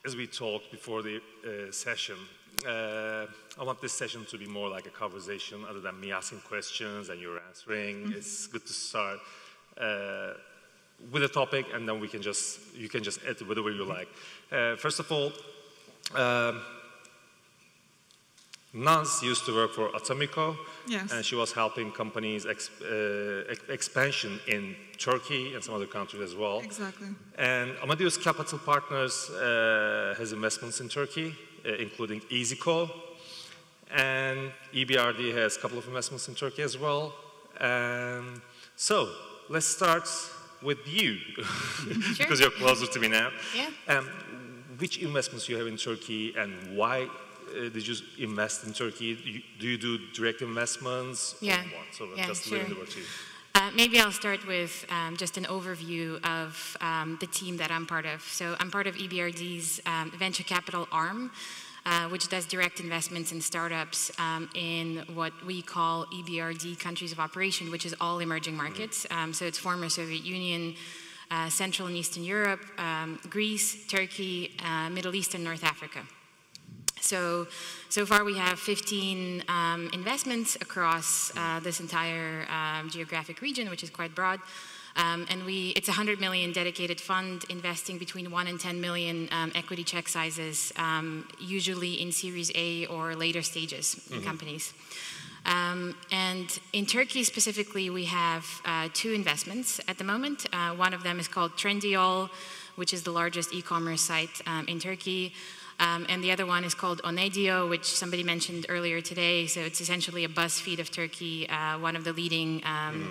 as we talked before the session, I want this session to be more like a conversation other than me asking questions and you're answering. It's good to start with a topic, and then you can just add whatever you like. First of all, Naz used to work for Atomico, yes, and she was helping companies expansion in Turkey and some other countries as well. Exactly. And Amadeus Capital Partners has investments in Turkey, including EasyCall, and EBRD has a couple of investments in Turkey as well. So let's start with you, Sure. because you're closer to me now. Yeah. Which investments you have in Turkey, and why did you invest in Turkey? Do you do direct investments? Yeah. Or what? So Yeah, just sure. leaving the word to you. Maybe I'll start with just an overview of the team that I'm part of. So I'm part of EBRD's venture capital arm, which does direct investments in startups in what we call EBRD countries of operation, which is all emerging markets. So it's former Soviet Union, Central and Eastern Europe, Greece, Turkey, Middle East, and North Africa. So far we have 15 investments across this entire geographic region, which is quite broad. And it's a 100 million dedicated fund investing between 1 and 10 million equity check sizes, usually in Series A or later stages in companies. And in Turkey specifically, we have 2 investments at the moment. One of them is called Trendyol, which is the largest e-commerce site in Turkey. And the other one is called Onedio, which somebody mentioned earlier today. So it's essentially a BuzzFeed of Turkey, one of the leading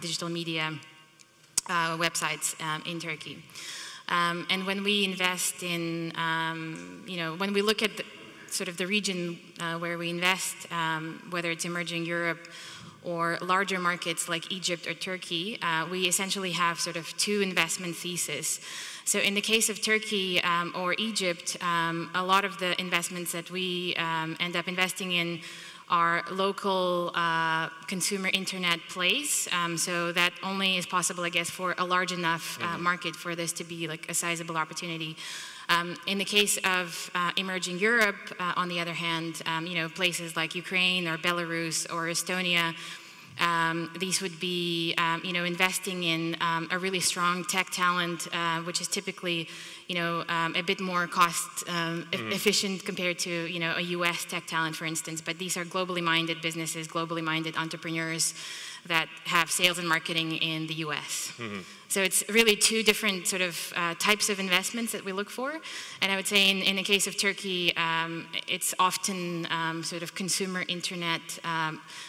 digital media websites in Turkey. And when we invest in, when we look at sort of the region where we invest, whether it's emerging Europe or larger markets like Egypt or Turkey, we essentially have sort of 2 investment theses. So in the case of Turkey or Egypt, a lot of the investments that we end up investing in are local consumer internet plays. So that only is possible, I guess, for a large enough market for this to be like a sizable opportunity. In the case of emerging Europe, on the other hand, places like Ukraine or Belarus or Estonia, these would be, investing in a really strong tech talent, which is typically, a bit more cost efficient compared to, a US tech talent, for instance. But these are globally minded businesses, globally minded entrepreneurs that have sales and marketing in the US. So it's really 2 different sort of types of investments that we look for. And I would say in the case of Turkey, it's often sort of consumer internet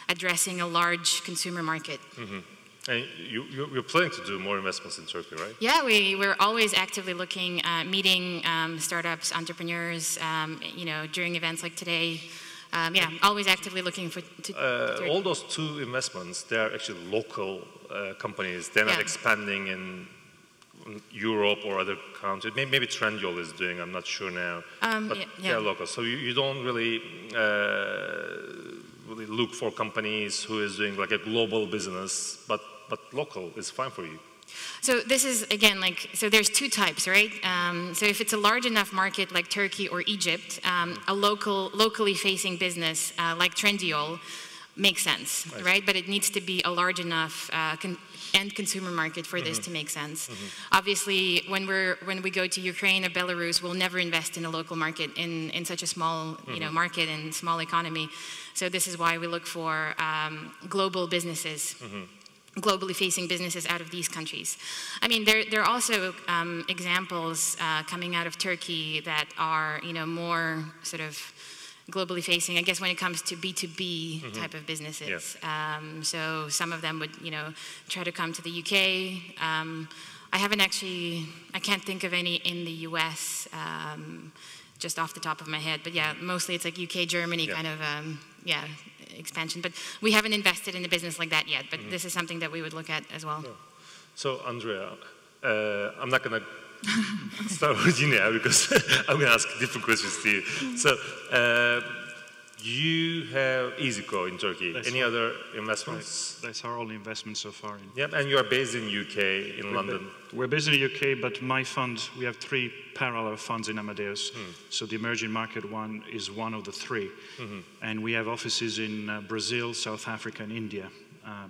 addressing a large consumer market. And you're planning to do more investments in Turkey, right? Yeah, we're always actively looking, meeting startups, entrepreneurs, during events like today. Always actively looking for... all those 2 investments, they're actually local companies. They're not expanding in Europe or other countries. Maybe Trendyol is doing, I'm not sure now. But they're local. So you don't really look for companies who is doing like a global business, but local is fine for you. So this is, again, so there's 2 types, right? So if it's a large enough market like Turkey or Egypt, a locally facing business like Trendyol makes sense, right? But it needs to be a large enough end consumer market for this to make sense. Obviously, when we go to Ukraine or Belarus, we'll never invest in a local market in such a small market and small economy. So this is why we look for global businesses. Globally facing businesses out of these countries. I mean, there are also examples coming out of Turkey that are, more sort of globally facing, I guess, when it comes to B2B type of businesses. So some of them would, try to come to the UK. I can't think of any in the US, just off the top of my head. But yeah, mostly it's like UK, Germany kind of, expansion, but we haven't invested in a business like that yet, but this is something that we would look at as well. Yeah. So Andrea, I'm not going to start with you now because I'm going to ask different questions to you. So you have EasyCo in Turkey. Any other investments? That's our only investment so far. Yep, and you are based in UK, in London. We're based in the UK, but my fund, we have 3 parallel funds in Amadeus. So the emerging market one is one of the 3. And we have offices in Brazil, South Africa, and India,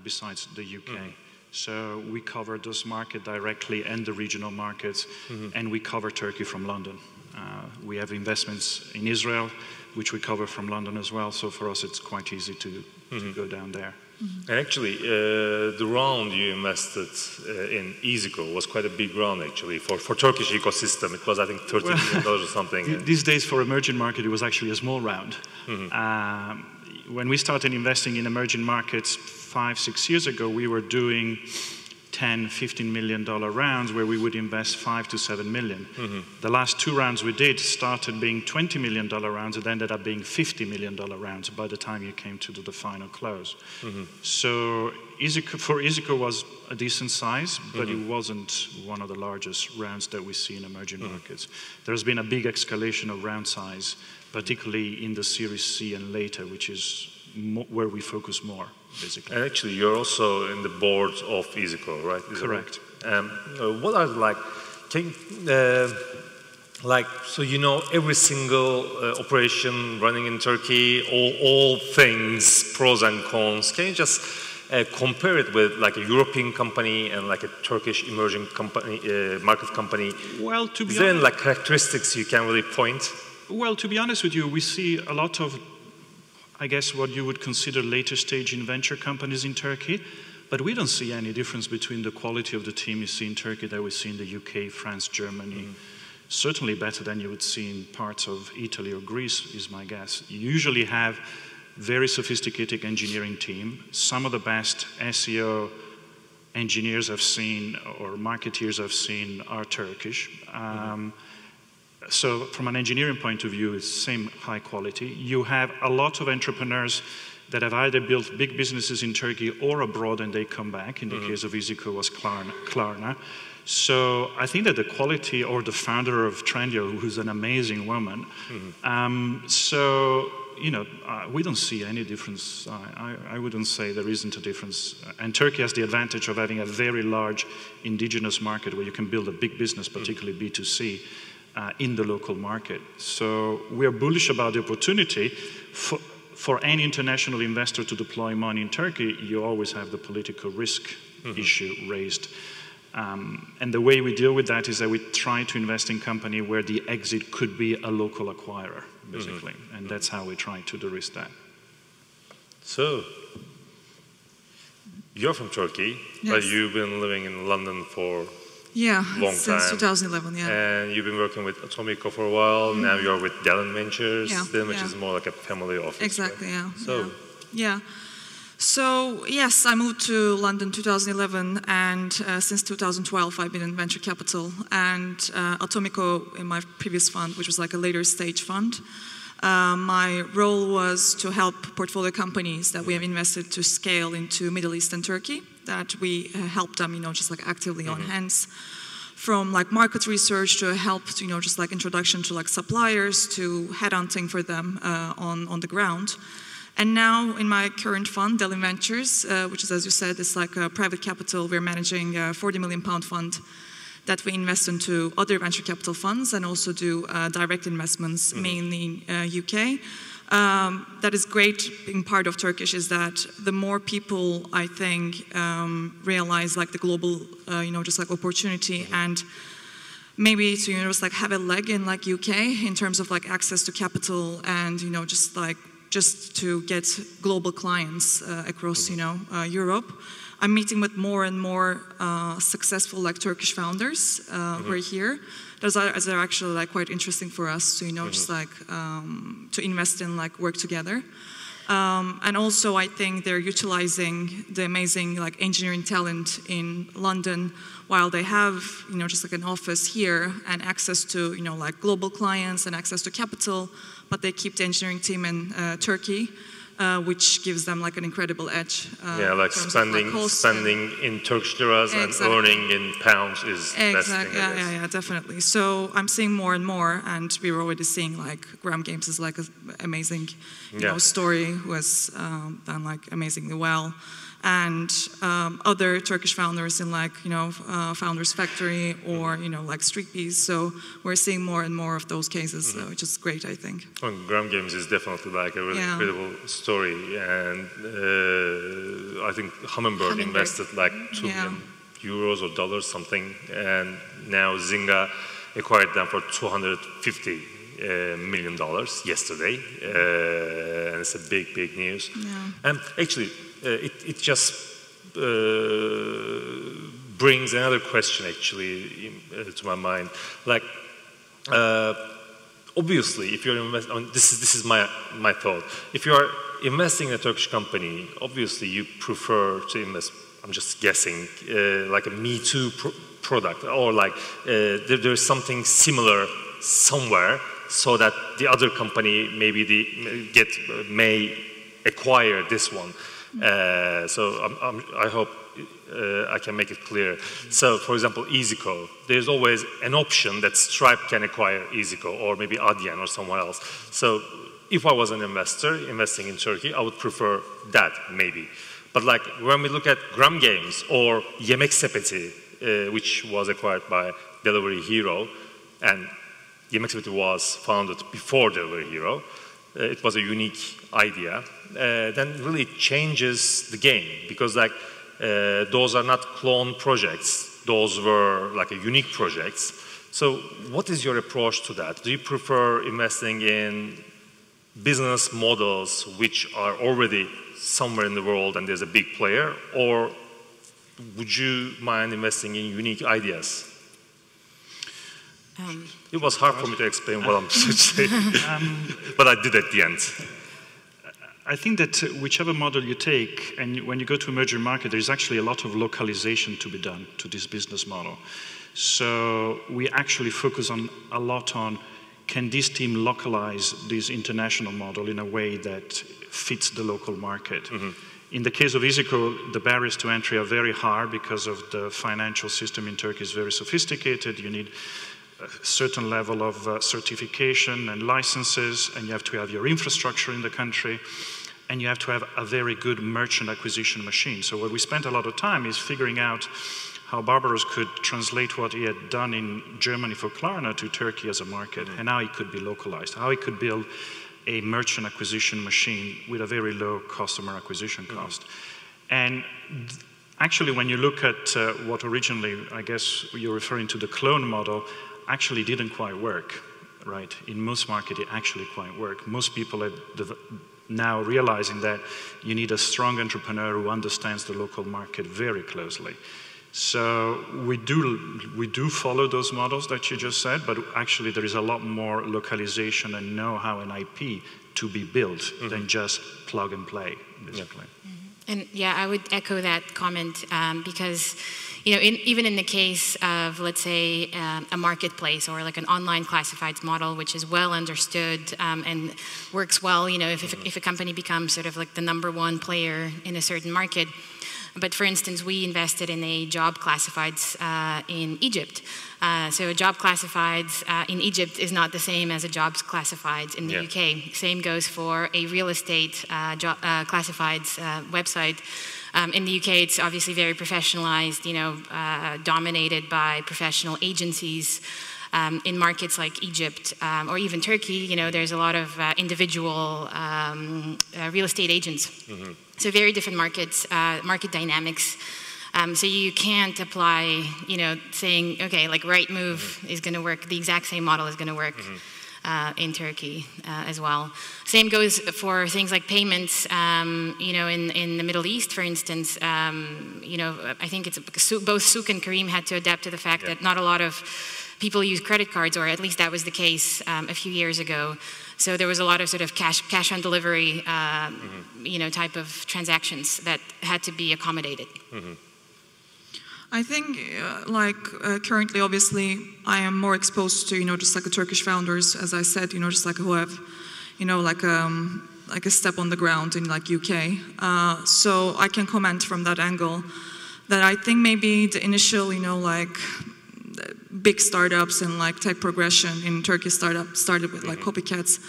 besides the UK. So we cover those markets directly and the regional markets, and we cover Turkey from London. We have investments in Israel, which we cover from London as well. So for us, it's quite easy to go down there. And actually, the round you invested in EasyCo was quite a big round, actually, for Turkish ecosystem. It was, I think, $30 million or something. These days, for emerging market, it was actually a small round. When we started investing in emerging markets 5-6 years ago, we were doing $10-15 million rounds where we would invest $5 to $7 million. The last 2 rounds we did started being $20 million rounds. It ended up being $50 million rounds by the time you came to do the final close. So for EasyCo was a decent size, but it wasn't one of the largest rounds that we see in emerging markets. There's been a big escalation of round size, particularly in the Series C and later, which is where we focus more, basically. And actually, you're also in the board of EasyCo, right? Correct. What are so you know every single operation running in Turkey, all things, pros and cons. Can you just compare it with like a European company and like a Turkish emerging company, market company? Well, to be Is there any like characteristics you can really point? Well, to be honest with you, we see a lot of, I guess, what you would consider later stage in venture companies in Turkey, but we don't see any difference between the quality of the team you see in Turkey that we see in the UK, France, Germany. Certainly better than you would see in parts of Italy or Greece, is my guess. You usually have very sophisticated engineering team. Some of the best SEO engineers I've seen or marketeers I've seen are Turkish. So from an engineering point of view, it's same high quality. You have a lot of entrepreneurs that have either built big businesses in Turkey or abroad and they come back. In the case of EasyCo was Klarna. So I think that the quality, or the founder of Trendyol, who's an amazing woman, so, you know, we don't see any difference. I wouldn't say there isn't a difference. And Turkey has the advantage of having a very large indigenous market where you can build a big business, particularly B2C. In the local market. So we are bullish about the opportunity. For any international investor to deploy money in Turkey, you always have the political risk issue raised. And the way we deal with that is that we try to invest in company where the exit could be a local acquirer, basically. And that's how we try to de-risk that. So, you're from Turkey, but you've been living in London for long time. Since 2011, And you've been working with Atomico for a while. Now you're with Delin Ventures'tan, which is more like a family office. Exactly, right? So, yes, I moved to London 2011, and since 2012 I've been in venture capital. And Atomico, in my previous fund, which was like a later stage fund, my role was to help portfolio companies that we have invested to scale into Middle East and Turkey, that we help them, you know, just like actively on hands, from like market research to help, you know, just like introduction to like suppliers to headhunting for them on the ground. And now in my current fund, Delin Ventures, which is, as you said, it's like a private capital. We're managing a £40 million fund that we invest into other venture capital funds and also do direct investments, mainly in UK. That is great being part of Turkish is that the more people, I think, realize like the global, you know, just like opportunity and maybe to, you know, just like have a leg in like UK in terms of like access to capital and, you know, just to get global clients across, you know, Europe. I'm meeting with more and more successful like Turkish founders who are here. Those are actually like quite interesting for us to, you know, just like to invest in, like work together. And also I think they're utilizing the amazing like engineering talent in London while they have, you know, just like an office here and access to, you know, like global clients and access to capital, but they keep the engineering team in Turkey. which gives them like an incredible edge. Yeah, like spending in Turkish liras and earning in pounds is best thing. Yeah, definitely. So I'm seeing more and more, and we're already seeing like Gram Games is like an amazing, you know, story who has done like amazingly well. And other Turkish founders in like, you know, Founders Factory or, you know, like Street Bees. So we're seeing more and more of those cases, which is great, I think. Well, Gram Games is definitely like a really incredible story. And I think Hummingbird invested like 2 million euros or dollars, something. And now Zynga acquired them for $250 million yesterday. And it's a big, big news. Yeah. And actually, it just brings another question actually to my mind. Like, obviously, if you're investing, I mean, this is my thought. If you are investing in a Turkish company, obviously you prefer to invest. I'm just guessing, like a Me Too product, or like there's something similar somewhere, so that the other company maybe may acquire this one. So I hope I can make it clear. So, for example, EasyCo, there's always an option that Stripe can acquire EasyCo, or maybe Adyen or someone else. So if I was an investor investing in Turkey, I would prefer that, maybe. But like when we look at Gram Games or Yemek Sepeti, which was acquired by Delivery Hero, and Yemek Sepeti was founded before Delivery Hero, it was a unique idea, then really it changes the game, because like those are not clone projects, those were like a unique projects. So what is your approach to that? Do you prefer investing in business models which are already somewhere in the world and there's a big player, or would you mind investing in unique ideas? It was hard for me to explain what I'm saying, but I did at the end. I think that whichever model you take, and when you go to emerging market, there's actually a lot of localization to be done to this business model. So we actually focus a lot on, can this team localize this international model in a way that fits the local market? Mm-hmm. In the case of EasyCo, the barriers to entry are very high because of the financial system in Turkey is very sophisticated. You need a certain level of certification and licenses, and you have to have your infrastructure in the country, and you have to have a very good merchant acquisition machine. So what we spent a lot of time is figuring out how Barbaros could translate what he had done in Germany for Klarna to Turkey as a market, and how it could be localized, how he could build a merchant acquisition machine with a very low customer acquisition cost. And actually, when you look at what originally, I guess you're referring to the clone model, actually didn't quite work, right? In most markets, it actually quite worked. Most people are now realizing that you need a strong entrepreneur who understands the local market very closely. So we do follow those models that you just said, but actually there is a lot more localization and know-how and IP to be built than just plug and play, basically. And yeah, I would echo that comment because, you know, even in the case of, let's say, a marketplace or like an online classifieds model, which is well understood and works well, you know, if a company becomes sort of like the #1 player in a certain market. But for instance, we invested in a job classifieds in Egypt. So a job classifieds in Egypt is not the same as a jobs classifieds in the UK. Same goes for a real estate classifieds website. In the UK, it's obviously very professionalized, you know, dominated by professional agencies. In markets like Egypt or even Turkey, you know, there's a lot of individual real estate agents. So very different markets, market dynamics. So you can't apply, you know, saying, okay, like Rightmove is going to work, the exact same model is going to work in Turkey as well. Same goes for things like payments, you know, in the Middle East, for instance. You know, I think it's both Souk and Karim had to adapt to the fact that not a lot of people use credit cards, or at least that was the case a few years ago. So there was a lot of sort of cash on delivery, you know, type of transactions that had to be accommodated. I think, currently, obviously, I am more exposed to, you know, just like the Turkish founders, as I said, you know, just like who have, you know, like like a step on the ground in like UK. So I can comment from that angle that I think maybe the initial, you know, like big startups and like tech progression in Turkey started with like copycats.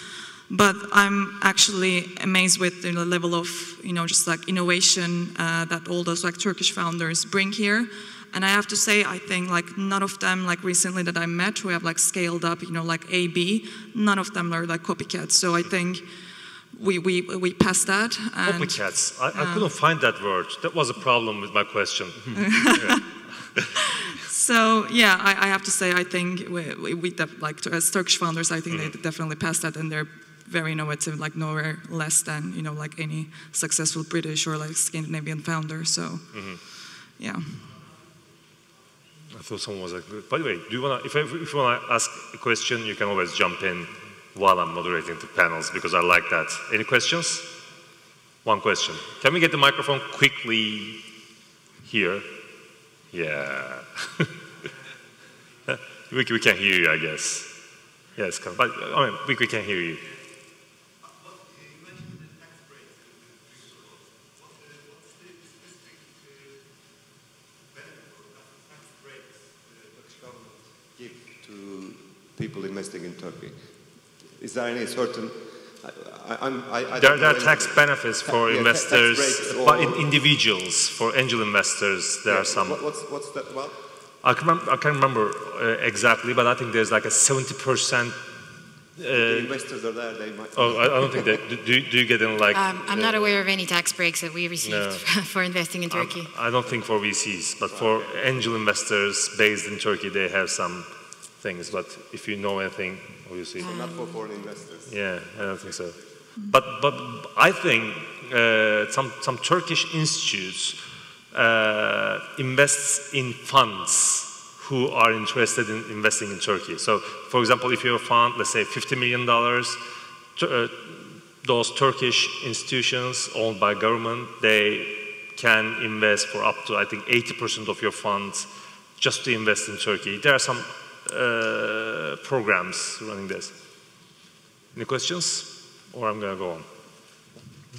But I'm actually amazed with the level of, you know, just like innovation that all those like Turkish founders bring here. And I have to say, I think like none of them, like recently that I met, who have like scaled up, you know, like A, B, none of them are like copycats. So I think we passed that. And, copycats. I couldn't find that word. That was a problem with my question. So yeah, I have to say, I think we like as Turkish founders, I think they definitely passed that, and they're very innovative, like nowhere less than, you know, like any successful British or like Scandinavian founder. So yeah. I thought someone was like, by the way, do you wanna, if you wanna ask a question, you can always jump in while I'm moderating the panels, because I like that. Any questions? One question. Can we get the microphone quickly here? Yeah. we can hear you, I guess. Yes, but I mean, we can hear you. People investing in Turkey. Is there any certain... There are tax benefits for investors, but individuals, for angel investors, there are some... What's that about? I can't remember exactly, but I think there's like a 70%... the investors are there, they might... Oh, I don't think that... Do you get in like... I'm not aware of any tax breaks that we received for investing in Turkey. I don't think for VCs, but for angel investors based in Turkey, they have some things. But if you know anything, obviously... So not for foreign investors? Yeah, I don't think so. But I think some Turkish institutes invest in funds who are interested in investing in Turkey. So, for example, if you have a fund, let's say $50 million, those Turkish institutions owned by government, they can invest for up to, I think, 80% of your funds just to invest in Turkey. There are some programs running this. Any questions? Or I'm going to go on.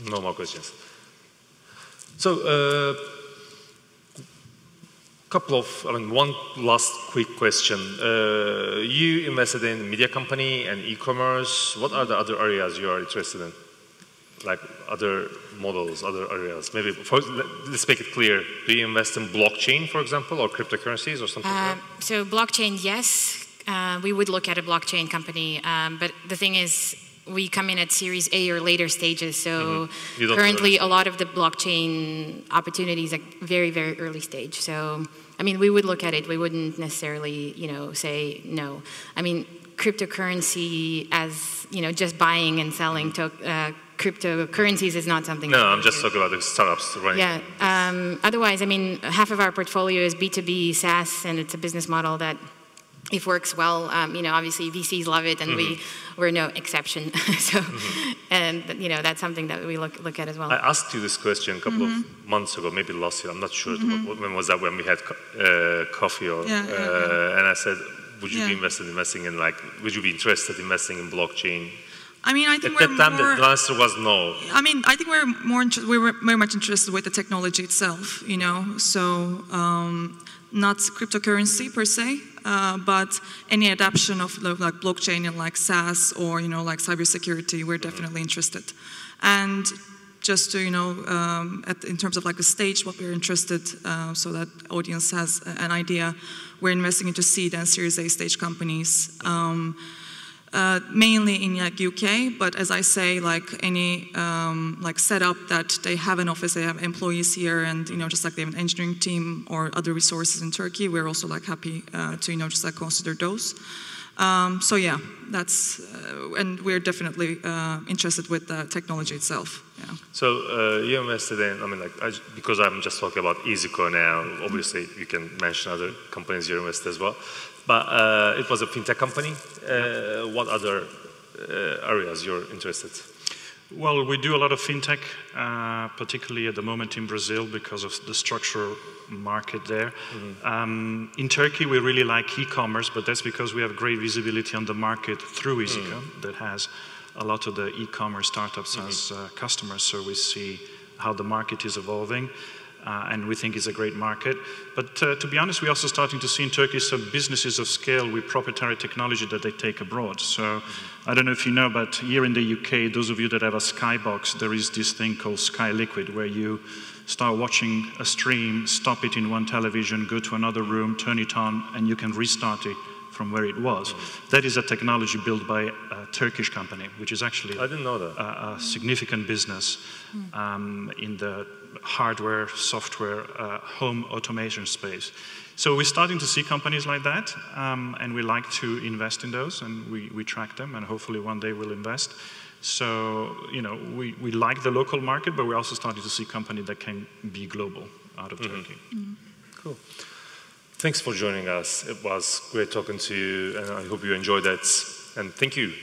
No more questions. So, one last quick question. You invested in media company and e-commerce. What are the other areas you are interested in? Like other models, other areas? Maybe, let's make it clear. Do you invest in blockchain, for example, or cryptocurrencies or something like that? So blockchain, yes. We would look at a blockchain company. But the thing is, we come in at Series A or later stages, so currently a lot of the blockchain opportunities are very, very early stage. So, I mean, we would look at it. We wouldn't necessarily, you know, say no. I mean, cryptocurrency as, you know, just buying and selling cryptocurrencies is not something. No, I'm just talking about the startups, right? Yeah. Otherwise, I mean, half of our portfolio is B2B SaaS, and it's a business model that, if works well, you know, obviously VCs love it, and we're no exception. So, and you know, that's something that we look at as well. I asked you this question a couple of months ago, maybe last year. I'm not sure when was that, when we had coffee, or and I said, would you be investing in like? Would you be interested in investing in blockchain? I mean, I think at that time the answer was no. I mean, I think we were very much interested with the technology itself, you know. So not cryptocurrency per se, but any adaptation of like blockchain and like SaaS or, you know, like cybersecurity, we're definitely interested. And just to, you know, in terms of like a stage, what we're interested, so that audience has an idea, we're investing into seed and Series A stage companies. Mainly in like UK, but as I say, like any like setup that they have an office, they have employees here, and, you know, just like they have an engineering team or other resources in Turkey, we're also like happy to, you know, just like consider those. So yeah, that's and we're definitely interested with the technology itself. Yeah. So you invested in, I mean, like because I'm just talking about EasyCo now. Obviously, you can mention other companies you invested as well. But it was a fintech company. What other areas you're interested? Well, we do a lot of fintech, particularly at the moment in Brazil because of the structural market there. In Turkey, we really like e-commerce, but that's because we have great visibility on the market through EasyCo that has a lot of the e-commerce startups as customers, so we see how the market is evolving. And we think it's a great market. But to be honest, we're also starting to see in Turkey some businesses of scale with proprietary technology that they take abroad. So I don't know if you know, but here in the UK, those of you that have a Skybox, there is this thing called Sky Liquid, where you start watching a stream, stop it in one television, go to another room, turn it on, and you can restart it from where it was. That is a technology built by a Turkish company, which is actually I didn't know that. A significant business in the hardware, software, home automation space. So we're starting to see companies like that, and we like to invest in those, and we track them, and hopefully one day we'll invest. So, you know, we like the local market, but we're also starting to see companies that can be global out of Turkey. Cool. Thanks for joining us. It was great talking to you, and I hope you enjoyed it. And thank you.